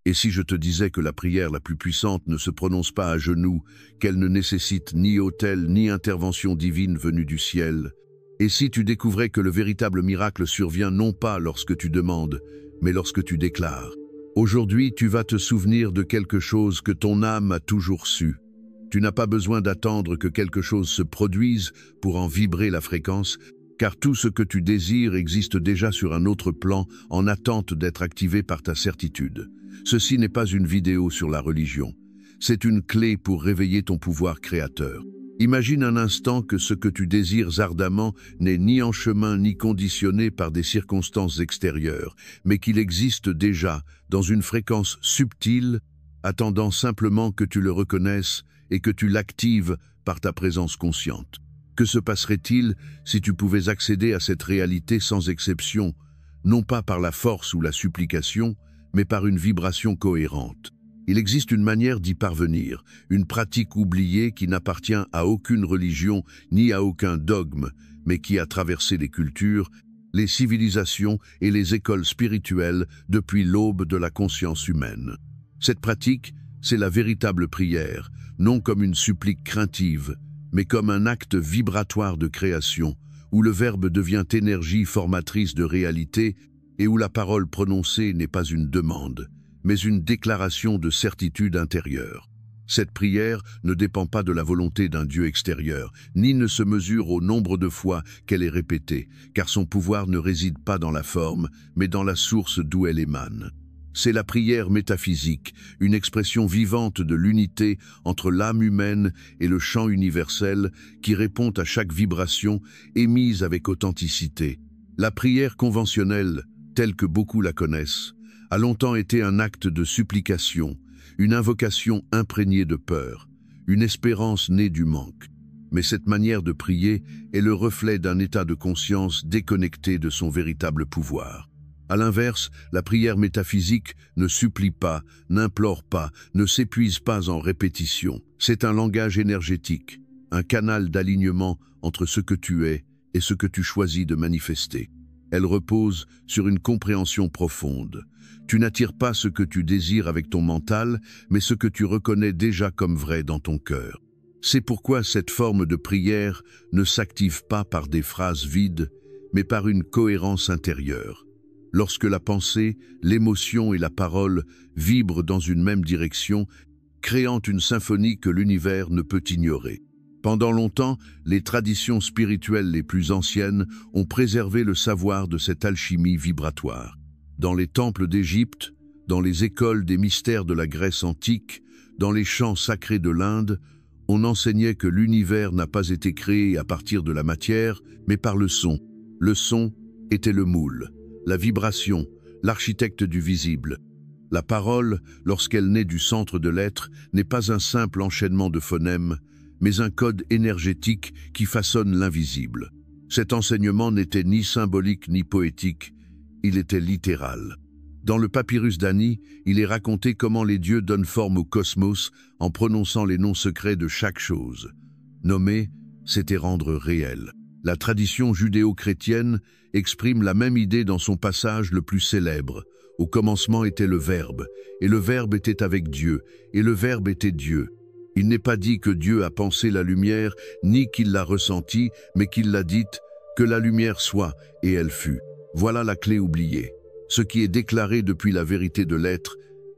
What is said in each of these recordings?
Et si je te disais que la prière la plus puissante ne se prononce pas à genoux, qu'elle ne nécessite ni autel ni intervention divine venue du ciel? Et si tu découvrais que le véritable miracle survient non pas lorsque tu demandes, mais lorsque tu déclares? Aujourd'hui, tu vas te souvenir de quelque chose que ton âme a toujours su. Tu n'as pas besoin d'attendre que quelque chose se produise pour en vibrer la fréquence, car tout ce que tu désires existe déjà sur un autre plan en attente d'être activé par ta certitude. Ceci n'est pas une vidéo sur la religion. C'est une clé pour réveiller ton pouvoir créateur. Imagine un instant que ce que tu désires ardemment n'est ni en chemin ni conditionné par des circonstances extérieures, mais qu'il existe déjà dans une fréquence subtile, attendant simplement que tu le reconnaisses et que tu l'actives par ta présence consciente. Que se passerait-il si tu pouvais accéder à cette réalité sans exception, non pas par la force ou la supplication, mais par une vibration cohérente? Il existe une manière d'y parvenir, une pratique oubliée qui n'appartient à aucune religion ni à aucun dogme, mais qui a traversé les cultures, les civilisations et les écoles spirituelles depuis l'aube de la conscience humaine. Cette pratique, c'est la véritable prière, non comme une supplique craintive, mais comme un acte vibratoire de création, où le verbe devient énergie formatrice de réalité et où la parole prononcée n'est pas une demande, mais une déclaration de certitude intérieure. Cette prière ne dépend pas de la volonté d'un Dieu extérieur, ni ne se mesure au nombre de fois qu'elle est répétée, car son pouvoir ne réside pas dans la forme, mais dans la source d'où elle émane. C'est la prière métaphysique, une expression vivante de l'unité entre l'âme humaine et le chant universel qui répond à chaque vibration émise avec authenticité. La prière conventionnelle, telle que beaucoup la connaissent, a longtemps été un acte de supplication, une invocation imprégnée de peur, une espérance née du manque. Mais cette manière de prier est le reflet d'un état de conscience déconnecté de son véritable pouvoir. À l'inverse, la prière métaphysique ne supplie pas, n'implore pas, ne s'épuise pas en répétition. C'est un langage énergétique, un canal d'alignement entre ce que tu es et ce que tu choisis de manifester. Elle repose sur une compréhension profonde. Tu n'attires pas ce que tu désires avec ton mental, mais ce que tu reconnais déjà comme vrai dans ton cœur. C'est pourquoi cette forme de prière ne s'active pas par des phrases vides, mais par une cohérence intérieure. Lorsque la pensée, l'émotion et la parole vibrent dans une même direction, créant une symphonie que l'univers ne peut ignorer. Pendant longtemps, les traditions spirituelles les plus anciennes ont préservé le savoir de cette alchimie vibratoire. Dans les temples d'Égypte, dans les écoles des mystères de la Grèce antique, dans les chants sacrés de l'Inde, on enseignait que l'univers n'a pas été créé à partir de la matière, mais par le son. Le son était le moule, la vibration, l'architecte du visible. La parole, lorsqu'elle naît du centre de l'être, n'est pas un simple enchaînement de phonèmes, mais un code énergétique qui façonne l'invisible. Cet enseignement n'était ni symbolique ni poétique, il était littéral. Dans le papyrus d'Ani, il est raconté comment les dieux donnent forme au cosmos en prononçant les noms secrets de chaque chose. Nommer, c'était rendre réel. La tradition judéo-chrétienne exprime la même idée dans son passage le plus célèbre. Au commencement était le Verbe, et le Verbe était avec Dieu, et le Verbe était Dieu. Il n'est pas dit que Dieu a pensé la lumière, ni qu'il l'a ressentie, mais qu'il l'a dite, que la lumière soit, et elle fut. Voilà la clé oubliée. Ce qui est déclaré depuis la vérité de l'être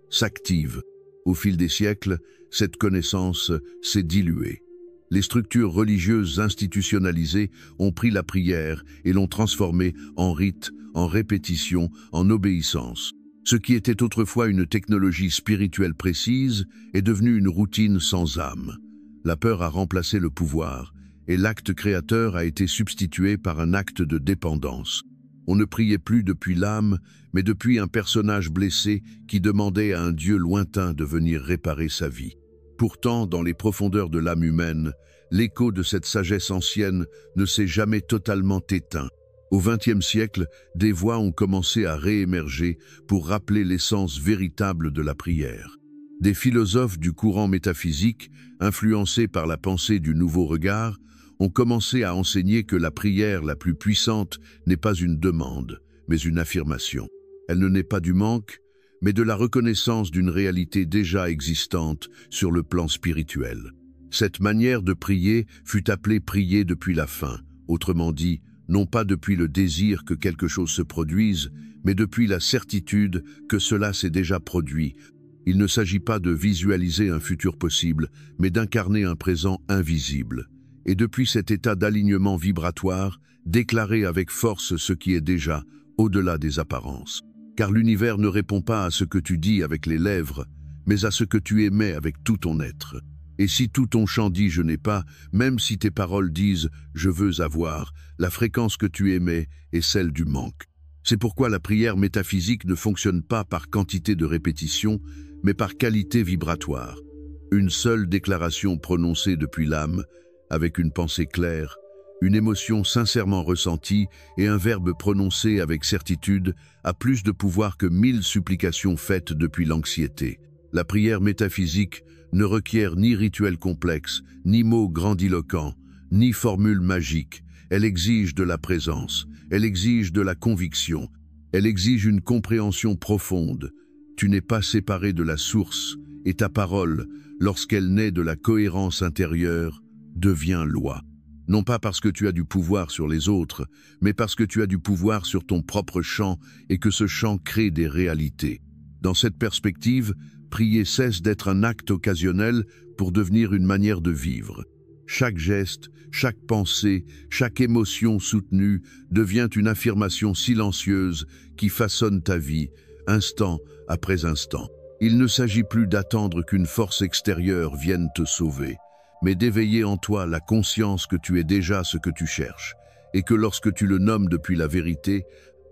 s'active. Au fil des siècles, cette connaissance s'est diluée. Les structures religieuses institutionnalisées ont pris la prière et l'ont transformée en rite, en répétition, en obéissance. Ce qui était autrefois une technologie spirituelle précise est devenu une routine sans âme. La peur a remplacé le pouvoir, et l'acte créateur a été substitué par un acte de dépendance. On ne priait plus depuis l'âme, mais depuis un personnage blessé qui demandait à un Dieu lointain de venir réparer sa vie. Pourtant, dans les profondeurs de l'âme humaine, l'écho de cette sagesse ancienne ne s'est jamais totalement éteint. Au XXe siècle, des voix ont commencé à réémerger pour rappeler l'essence véritable de la prière. Des philosophes du courant métaphysique, influencés par la pensée du nouveau regard, ont commencé à enseigner que la prière la plus puissante n'est pas une demande, mais une affirmation. Elle ne naît pas du manque, mais de la reconnaissance d'une réalité déjà existante sur le plan spirituel. Cette manière de prier fut appelée prier depuis la fin, autrement dit, non pas depuis le désir que quelque chose se produise, mais depuis la certitude que cela s'est déjà produit. Il ne s'agit pas de visualiser un futur possible, mais d'incarner un présent invisible. Et depuis cet état d'alignement vibratoire, déclarer avec force ce qui est déjà, au-delà des apparences. Car l'univers ne répond pas à ce que tu dis avec les lèvres, mais à ce que tu émets avec tout ton être. Et si tout ton chant dit « je n'ai pas », même si tes paroles disent « je veux avoir », la fréquence que tu émets est celle du manque. C'est pourquoi la prière métaphysique ne fonctionne pas par quantité de répétition, mais par qualité vibratoire. Une seule déclaration prononcée depuis l'âme, avec une pensée claire, une émotion sincèrement ressentie et un verbe prononcé avec certitude a plus de pouvoir que 1000 supplications faites depuis l'anxiété. La prière métaphysique ne requiert ni rituel complexe, ni mots grandiloquents, ni formule magique. Elle exige de la présence, elle exige de la conviction, elle exige une compréhension profonde. Tu n'es pas séparé de la source, et ta parole, lorsqu'elle naît de la cohérence intérieure, devient loi. Non pas parce que tu as du pouvoir sur les autres, mais parce que tu as du pouvoir sur ton propre champ et que ce champ crée des réalités. Dans cette perspective, prier cesse d'être un acte occasionnel pour devenir une manière de vivre. Chaque geste, chaque pensée, chaque émotion soutenue devient une affirmation silencieuse qui façonne ta vie, instant après instant. Il ne s'agit plus d'attendre qu'une force extérieure vienne te sauver, mais d'éveiller en toi la conscience que tu es déjà ce que tu cherches, et que lorsque tu le nommes depuis la vérité,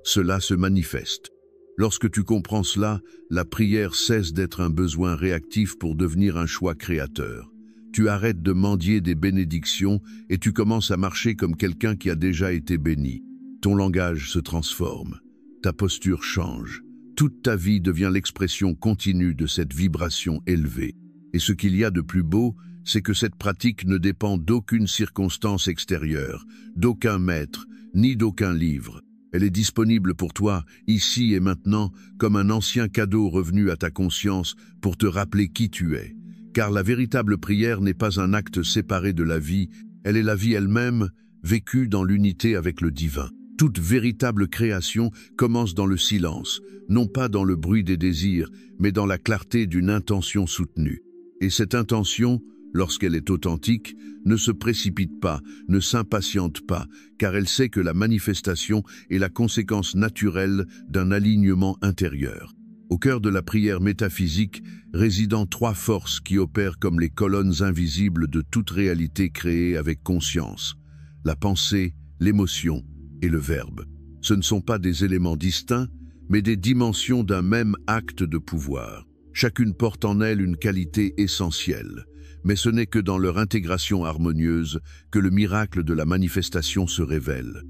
cela se manifeste. Lorsque tu comprends cela, la prière cesse d'être un besoin réactif pour devenir un choix créateur. Tu arrêtes de mendier des bénédictions et tu commences à marcher comme quelqu'un qui a déjà été béni. Ton langage se transforme, ta posture change. Toute ta vie devient l'expression continue de cette vibration élevée. Et ce qu'il y a de plus beau, c'est que cette pratique ne dépend d'aucune circonstance extérieure, d'aucun maître, ni d'aucun livre. Elle est disponible pour toi, ici et maintenant, comme un ancien cadeau revenu à ta conscience pour te rappeler qui tu es. Car la véritable prière n'est pas un acte séparé de la vie, elle est la vie elle-même, vécue dans l'unité avec le divin. Toute véritable création commence dans le silence, non pas dans le bruit des désirs, mais dans la clarté d'une intention soutenue. Et cette intention, lorsqu'elle est authentique, ne se précipite pas, ne s'impatiente pas, car elle sait que la manifestation est la conséquence naturelle d'un alignement intérieur. Au cœur de la prière métaphysique résident trois forces qui opèrent comme les colonnes invisibles de toute réalité créée avec conscience: la pensée, l'émotion et le verbe. Ce ne sont pas des éléments distincts, mais des dimensions d'un même acte de pouvoir. Chacune porte en elle une qualité essentielle, mais ce n'est que dans leur intégration harmonieuse que le miracle de la manifestation se révèle.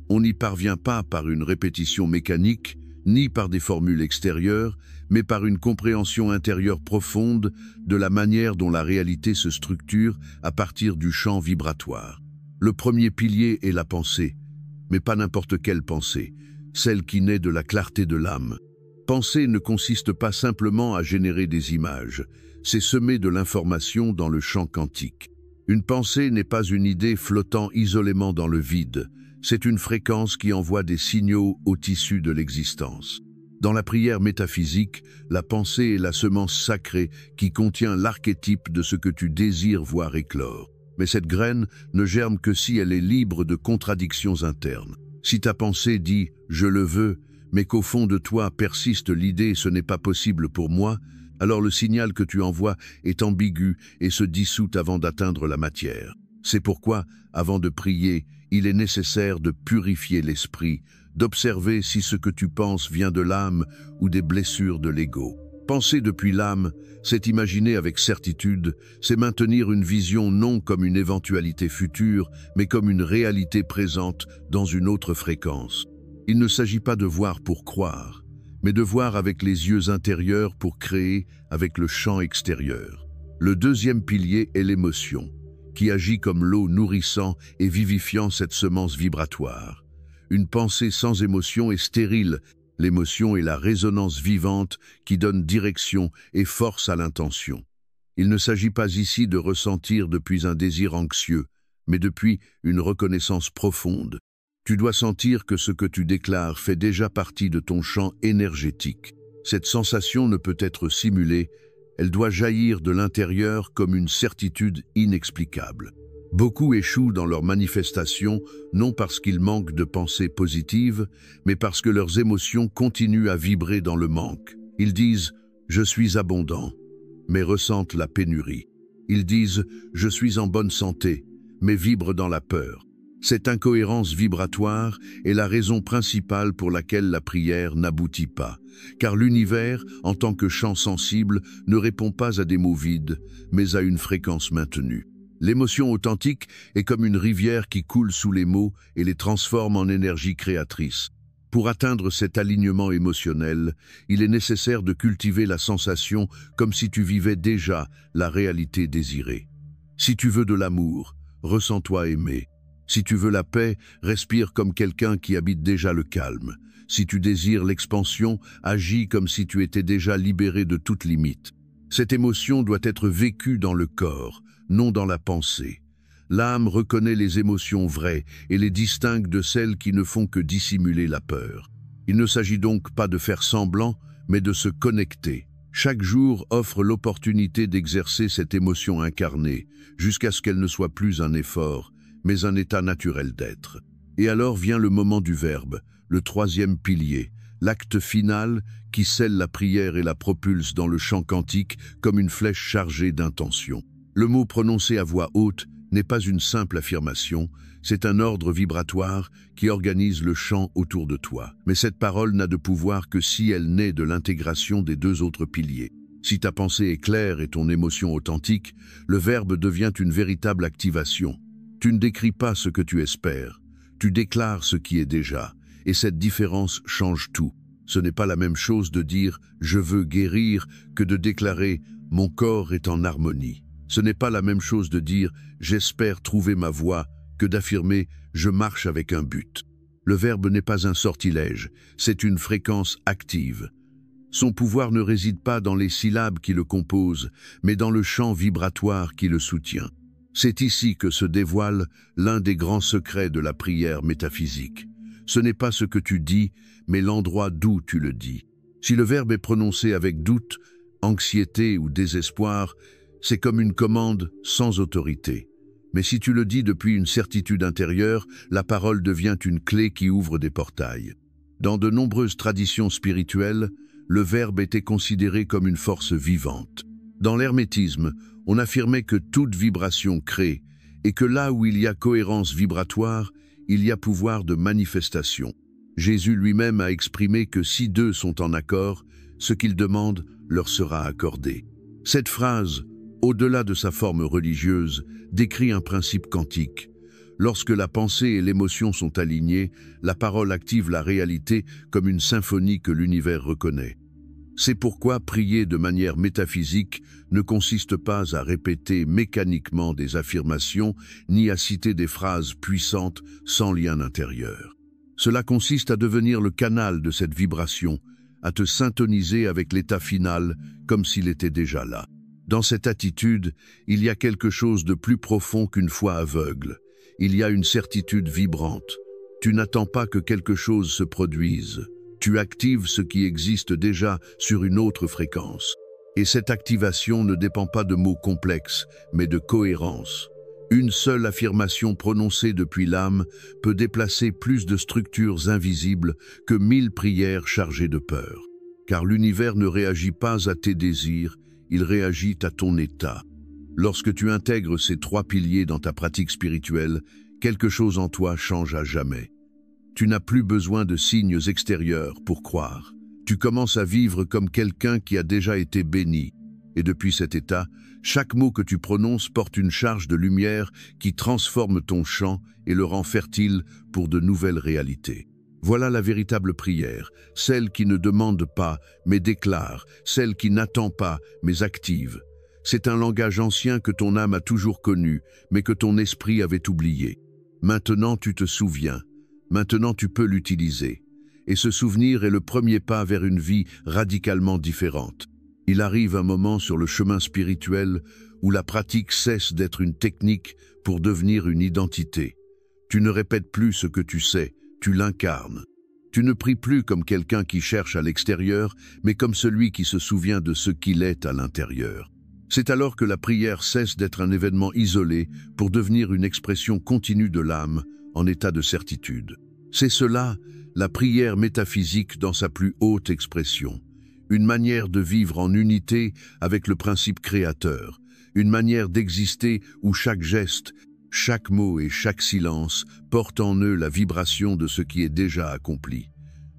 On n'y parvient pas par une répétition mécanique, ni par des formules extérieures, mais par une compréhension intérieure profonde de la manière dont la réalité se structure à partir du champ vibratoire. Le premier pilier est la pensée, mais pas n'importe quelle pensée, celle qui naît de la clarté de l'âme. Penser ne consiste pas simplement à générer des images, c'est semer de l'information dans le champ quantique. Une pensée n'est pas une idée flottant isolément dans le vide, c'est une fréquence qui envoie des signaux au tissu de l'existence. Dans la prière métaphysique, la pensée est la semence sacrée qui contient l'archétype de ce que tu désires voir éclore. Mais cette graine ne germe que si elle est libre de contradictions internes. Si ta pensée dit « je le veux », mais qu'au fond de toi persiste l'idée « ce n'est pas possible pour moi », alors le signal que tu envoies est ambigu et se dissout avant d'atteindre la matière. C'est pourquoi, avant de prier, il est nécessaire de purifier l'esprit, d'observer si ce que tu penses vient de l'âme ou des blessures de l'ego. Penser depuis l'âme, c'est imaginer avec certitude, c'est maintenir une vision non comme une éventualité future, mais comme une réalité présente dans une autre fréquence. Il ne s'agit pas de voir pour croire, mais de voir avec les yeux intérieurs pour créer avec le champ extérieur. Le deuxième pilier est l'émotion, qui agit comme l'eau nourrissant et vivifiant cette semence vibratoire. Une pensée sans émotion est stérile, L'émotion est la résonance vivante qui donne direction et force à l'intention. Il ne s'agit pas ici de ressentir depuis un désir anxieux, mais depuis une reconnaissance profonde. Tu dois sentir que ce que tu déclares fait déjà partie de ton champ énergétique. Cette sensation ne peut être simulée, elle doit jaillir de l'intérieur comme une certitude inexplicable. Beaucoup échouent dans leurs manifestations, non parce qu'ils manquent de pensées positives, mais parce que leurs émotions continuent à vibrer dans le manque. Ils disent « je suis abondant », mais ressentent la pénurie. Ils disent « je suis en bonne santé », mais vibrent dans la peur. Cette incohérence vibratoire est la raison principale pour laquelle la prière n'aboutit pas, car l'univers, en tant que champ sensible, ne répond pas à des mots vides, mais à une fréquence maintenue. L'émotion authentique est comme une rivière qui coule sous les mots et les transforme en énergie créatrice. Pour atteindre cet alignement émotionnel, il est nécessaire de cultiver la sensation comme si tu vivais déjà la réalité désirée. Si tu veux de l'amour, ressens-toi aimé. Si tu veux la paix, respire comme quelqu'un qui habite déjà le calme. Si tu désires l'expansion, agis comme si tu étais déjà libéré de toute limite. Cette émotion doit être vécue dans le corps, non dans la pensée. L'âme reconnaît les émotions vraies et les distingue de celles qui ne font que dissimuler la peur. Il ne s'agit donc pas de faire semblant, mais de se connecter. Chaque jour offre l'opportunité d'exercer cette émotion incarnée, jusqu'à ce qu'elle ne soit plus un effort, mais un état naturel d'être. Et alors vient le moment du verbe, le troisième pilier, l'acte final qui scelle la prière et la propulse dans le champ quantique comme une flèche chargée d'intention. Le mot prononcé à voix haute n'est pas une simple affirmation, c'est un ordre vibratoire qui organise le champ autour de toi. Mais cette parole n'a de pouvoir que si elle naît de l'intégration des deux autres piliers. Si ta pensée est claire et ton émotion authentique, le verbe devient une véritable activation. Tu ne décris pas ce que tu espères, tu déclares ce qui est déjà, et cette différence change tout. Ce n'est pas la même chose de dire « je veux guérir » que de déclarer « mon corps est en harmonie ». Ce n'est pas la même chose de dire « j'espère trouver ma voie » que d'affirmer « je marche avec un but ». Le verbe n'est pas un sortilège, c'est une fréquence active. Son pouvoir ne réside pas dans les syllabes qui le composent, mais dans le champ vibratoire qui le soutient. C'est ici que se dévoile l'un des grands secrets de la prière métaphysique. Ce n'est pas ce que tu dis, mais l'endroit d'où tu le dis. Si le verbe est prononcé avec doute, anxiété ou désespoir, c'est comme une commande sans autorité. Mais si tu le dis depuis une certitude intérieure, la parole devient une clé qui ouvre des portails. Dans de nombreuses traditions spirituelles, le verbe était considéré comme une force vivante. Dans l'hermétisme, on affirmait que toute vibration crée, et que là où il y a cohérence vibratoire, il y a pouvoir de manifestation. Jésus lui-même a exprimé que si deux sont en accord, ce qu'ils demandent leur sera accordé. Cette phrase, au-delà de sa forme religieuse, décrit un principe quantique. Lorsque la pensée et l'émotion sont alignées, la parole active la réalité comme une symphonie que l'univers reconnaît. C'est pourquoi prier de manière métaphysique ne consiste pas à répéter mécaniquement des affirmations ni à citer des phrases puissantes sans lien intérieur. Cela consiste à devenir le canal de cette vibration, à te syntoniser avec l'état final comme s'il était déjà là. Dans cette attitude, il y a quelque chose de plus profond qu'une foi aveugle. Il y a une certitude vibrante. Tu n'attends pas que quelque chose se produise. Tu actives ce qui existe déjà sur une autre fréquence. Et cette activation ne dépend pas de mots complexes, mais de cohérence. Une seule affirmation prononcée depuis l'âme peut déplacer plus de structures invisibles que 1000 prières chargées de peur. Car l'univers ne réagit pas à tes désirs, il réagit à ton état. Lorsque tu intègres ces 3 piliers dans ta pratique spirituelle, quelque chose en toi change à jamais. Tu n'as plus besoin de signes extérieurs pour croire. Tu commences à vivre comme quelqu'un qui a déjà été béni. Et depuis cet état, chaque mot que tu prononces porte une charge de lumière qui transforme ton champ et le rend fertile pour de nouvelles réalités. Voilà la véritable prière, celle qui ne demande pas, mais déclare, celle qui n'attend pas, mais active. C'est un langage ancien que ton âme a toujours connu, mais que ton esprit avait oublié. Maintenant tu te souviens, maintenant tu peux l'utiliser. Et ce souvenir est le premier pas vers une vie radicalement différente. Il arrive un moment sur le chemin spirituel où la pratique cesse d'être une technique pour devenir une identité. Tu ne répètes plus ce que tu sais, tu l'incarnes. Tu ne pries plus comme quelqu'un qui cherche à l'extérieur, mais comme celui qui se souvient de ce qu'il est à l'intérieur. C'est alors que la prière cesse d'être un événement isolé pour devenir une expression continue de l'âme en état de certitude. C'est cela, la prière métaphysique dans sa plus haute expression. Une manière de vivre en unité avec le principe créateur. Une manière d'exister où chaque geste, chaque mot et chaque silence portent en eux la vibration de ce qui est déjà accompli.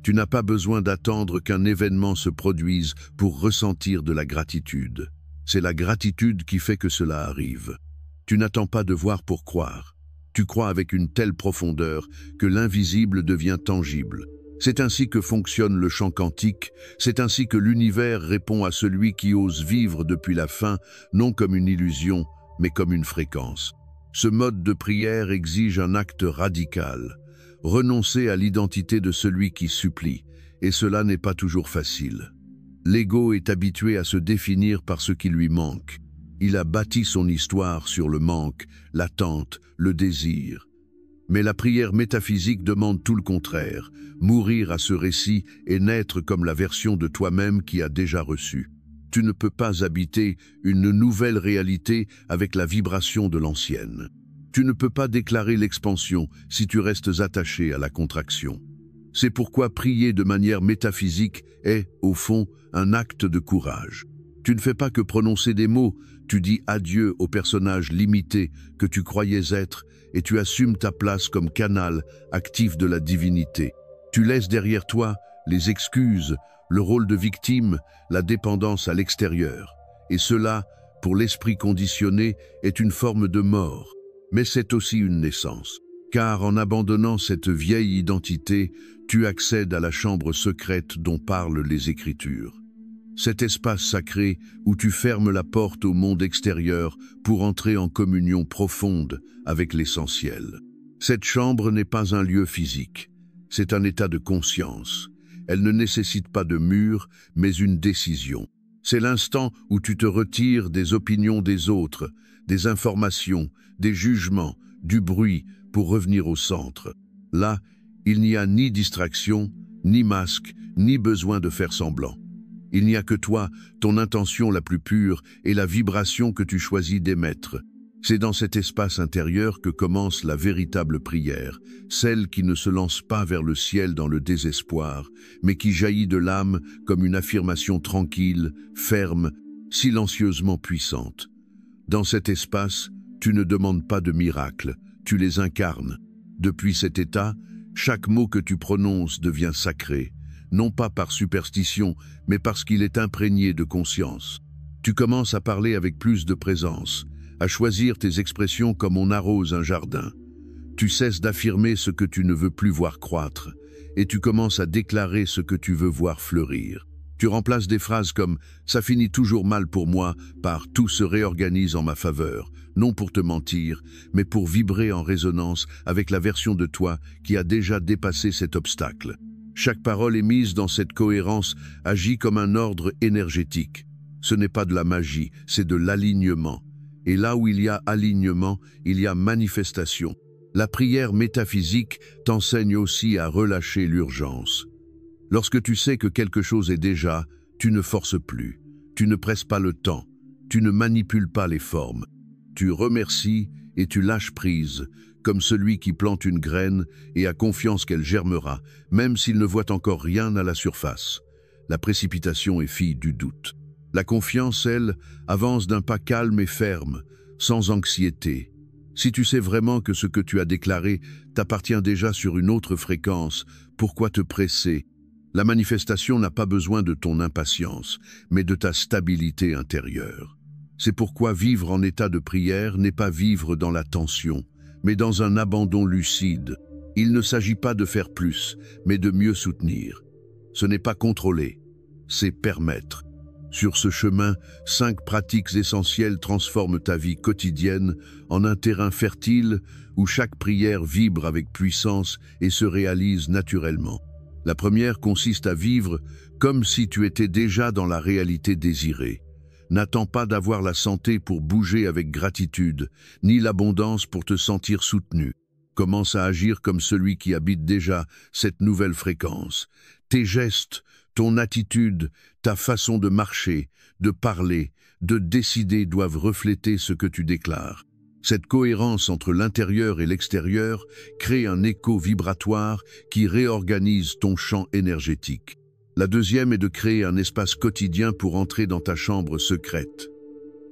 Tu n'as pas besoin d'attendre qu'un événement se produise pour ressentir de la gratitude. C'est la gratitude qui fait que cela arrive. Tu n'attends pas de voir pour croire. Tu crois avec une telle profondeur que l'invisible devient tangible. C'est ainsi que fonctionne le chant quantique, c'est ainsi que l'univers répond à celui qui ose vivre depuis la fin, non comme une illusion, mais comme une fréquence. Ce mode de prière exige un acte radical, renoncer à l'identité de celui qui supplie, et cela n'est pas toujours facile. L'ego est habitué à se définir par ce qui lui manque. Il a bâti son histoire sur le manque, l'attente, le désir. Mais la prière métaphysique demande tout le contraire, mourir à ce récit et naître comme la version de toi-même qui a déjà reçu. Tu ne peux pas habiter une nouvelle réalité avec la vibration de l'ancienne. Tu ne peux pas déclarer l'expansion si tu restes attaché à la contraction. C'est pourquoi prier de manière métaphysique est, au fond, un acte de courage. Tu ne fais pas que prononcer des mots, tu dis adieu au personnage limité que tu croyais être et tu assumes ta place comme canal actif de la divinité. Tu laisses derrière toi les excuses, le rôle de victime, la dépendance à l'extérieur. Et cela, pour l'esprit conditionné, est une forme de mort. Mais c'est aussi une naissance. Car en abandonnant cette vieille identité, tu accèdes à la chambre secrète dont parlent les Écritures. Cet espace sacré où tu fermes la porte au monde extérieur pour entrer en communion profonde avec l'essentiel. Cette chambre n'est pas un lieu physique, c'est un état de conscience. Elle ne nécessite pas de mur, mais une décision. C'est l'instant où tu te retires des opinions des autres, des informations, des jugements, du bruit, pour revenir au centre. Là, il n'y a ni distraction, ni masque, ni besoin de faire semblant. Il n'y a que toi, ton intention la plus pure et la vibration que tu choisis d'émettre. C'est dans cet espace intérieur que commence la véritable prière, celle qui ne se lance pas vers le ciel dans le désespoir, mais qui jaillit de l'âme comme une affirmation tranquille, ferme, silencieusement puissante. Dans cet espace, tu ne demandes pas de miracles, tu les incarnes. Depuis cet état, chaque mot que tu prononces devient sacré, non pas par superstition, mais parce qu'il est imprégné de conscience. Tu commences à parler avec plus de présence, à choisir tes expressions comme on arrose un jardin. Tu cesses d'affirmer ce que tu ne veux plus voir croître, et tu commences à déclarer ce que tu veux voir fleurir. Tu remplaces des phrases comme « ça finit toujours mal pour moi » par « tout se réorganise en ma faveur », non pour te mentir, mais pour vibrer en résonance avec la version de toi qui a déjà dépassé cet obstacle. Chaque parole émise dans cette cohérence agit comme un ordre énergétique. Ce n'est pas de la magie, c'est de l'alignement. Et là où il y a alignement, il y a manifestation. La prière métaphysique t'enseigne aussi à relâcher l'urgence. Lorsque tu sais que quelque chose est déjà, tu ne forces plus, tu ne presses pas le temps, tu ne manipules pas les formes. Tu remercies et tu lâches prise, comme celui qui plante une graine et a confiance qu'elle germera, même s'il ne voit encore rien à la surface. La précipitation est fille du doute. La confiance, elle, avance d'un pas calme et ferme, sans anxiété. Si tu sais vraiment que ce que tu as déclaré t'appartient déjà sur une autre fréquence, pourquoi te presser? La manifestation n'a pas besoin de ton impatience, mais de ta stabilité intérieure. C'est pourquoi vivre en état de prière n'est pas vivre dans la tension, mais dans un abandon lucide. Il ne s'agit pas de faire plus, mais de mieux soutenir. Ce n'est pas contrôler, c'est permettre. Sur ce chemin, 5 pratiques essentielles transforment ta vie quotidienne en un terrain fertile où chaque prière vibre avec puissance et se réalise naturellement. La première consiste à vivre comme si tu étais déjà dans la réalité désirée. N'attends pas d'avoir la santé pour bouger avec gratitude, ni l'abondance pour te sentir soutenu. Commence à agir comme celui qui habite déjà cette nouvelle fréquence. Tes gestes, ton attitude, ta façon de marcher, de parler, de décider doivent refléter ce que tu déclares. Cette cohérence entre l'intérieur et l'extérieur crée un écho vibratoire qui réorganise ton champ énergétique. La deuxième est de créer un espace quotidien pour entrer dans ta chambre secrète.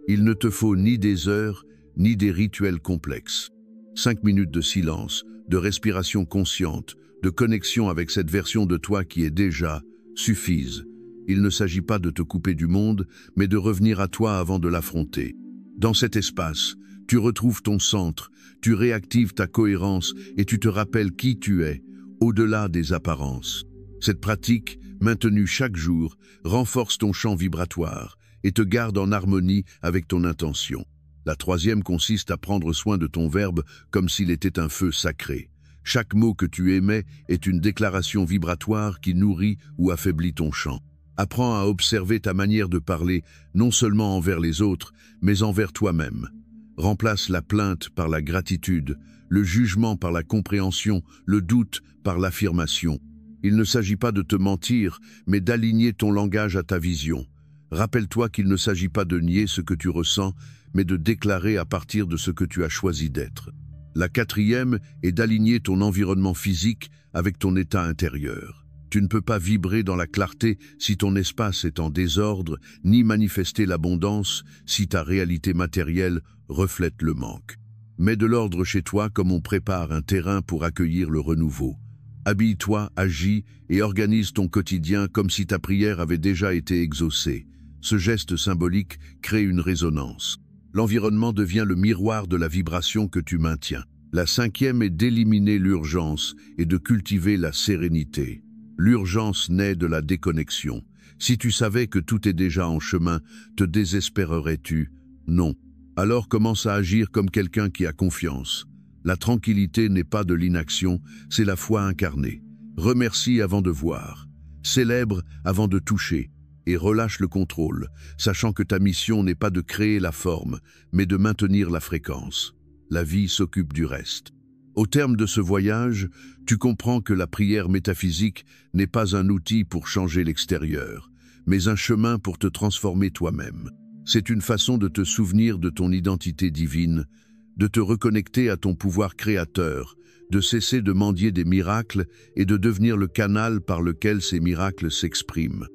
Il ne te faut ni des heures, ni des rituels complexes. 5 minutes de silence, de respiration consciente, de connexion avec cette version de toi qui est déjà, suffisent. Il ne s'agit pas de te couper du monde, mais de revenir à toi avant de l'affronter. Dans cet espace, tu retrouves ton centre, tu réactives ta cohérence et tu te rappelles qui tu es, au-delà des apparences. Cette pratique, maintenue chaque jour, renforce ton champ vibratoire et te garde en harmonie avec ton intention. La troisième consiste à prendre soin de ton verbe comme s'il était un feu sacré. Chaque mot que tu émets est une déclaration vibratoire qui nourrit ou affaiblit ton champ. Apprends à observer ta manière de parler, non seulement envers les autres, mais envers toi-même. Remplace la plainte par la gratitude, le jugement par la compréhension, le doute par l'affirmation. Il ne s'agit pas de te mentir, mais d'aligner ton langage à ta vision. Rappelle-toi qu'il ne s'agit pas de nier ce que tu ressens, mais de déclarer à partir de ce que tu as choisi d'être. La quatrième est d'aligner ton environnement physique avec ton état intérieur. Tu ne peux pas vibrer dans la clarté si ton espace est en désordre, ni manifester l'abondance si ta réalité matérielle reflète le manque. Mets de l'ordre chez toi comme on prépare un terrain pour accueillir le renouveau. Habille-toi, agis et organise ton quotidien comme si ta prière avait déjà été exaucée. Ce geste symbolique crée une résonance. L'environnement devient le miroir de la vibration que tu maintiens. La cinquième est d'éliminer l'urgence et de cultiver la sérénité. L'urgence naît de la déconnexion. Si tu savais que tout est déjà en chemin, te désespérerais-tu? Non. Alors commence à agir comme quelqu'un qui a confiance. La tranquillité n'est pas de l'inaction, c'est la foi incarnée. Remercie avant de voir. Célèbre avant de toucher. Et relâche le contrôle, sachant que ta mission n'est pas de créer la forme, mais de maintenir la fréquence. La vie s'occupe du reste. Au terme de ce voyage, tu comprends que la prière métaphysique n'est pas un outil pour changer l'extérieur, mais un chemin pour te transformer toi-même. C'est une façon de te souvenir de ton identité divine, de te reconnecter à ton pouvoir créateur, de cesser de mendier des miracles et de devenir le canal par lequel ces miracles s'expriment.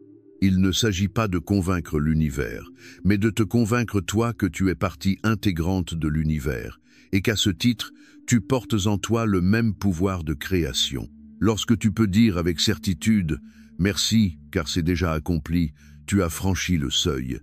Il ne s'agit pas de convaincre l'univers, mais de te convaincre toi que tu es partie intégrante de l'univers, et qu'à ce titre, tu portes en toi le même pouvoir de création. Lorsque tu peux dire avec certitude « Merci, car c'est déjà accompli, tu as franchi le seuil »,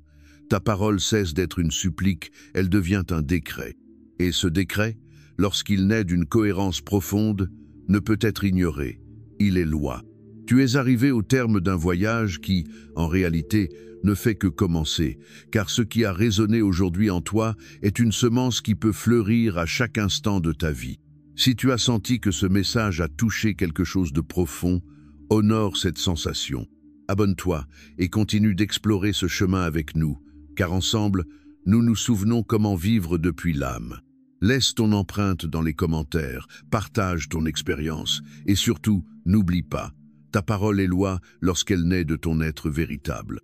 ta parole cesse d'être une supplique, elle devient un décret. Et ce décret, lorsqu'il naît d'une cohérence profonde, ne peut être ignoré. Il est loi. Tu es arrivé au terme d'un voyage qui, en réalité, ne fait que commencer, car ce qui a résonné aujourd'hui en toi est une semence qui peut fleurir à chaque instant de ta vie. Si tu as senti que ce message a touché quelque chose de profond, honore cette sensation. Abonne-toi et continue d'explorer ce chemin avec nous, car ensemble, nous nous souvenons comment vivre depuis l'âme. Laisse ton empreinte dans les commentaires, partage ton expérience et surtout, n'oublie pas, ta parole est loi lorsqu'elle naît de ton être véritable.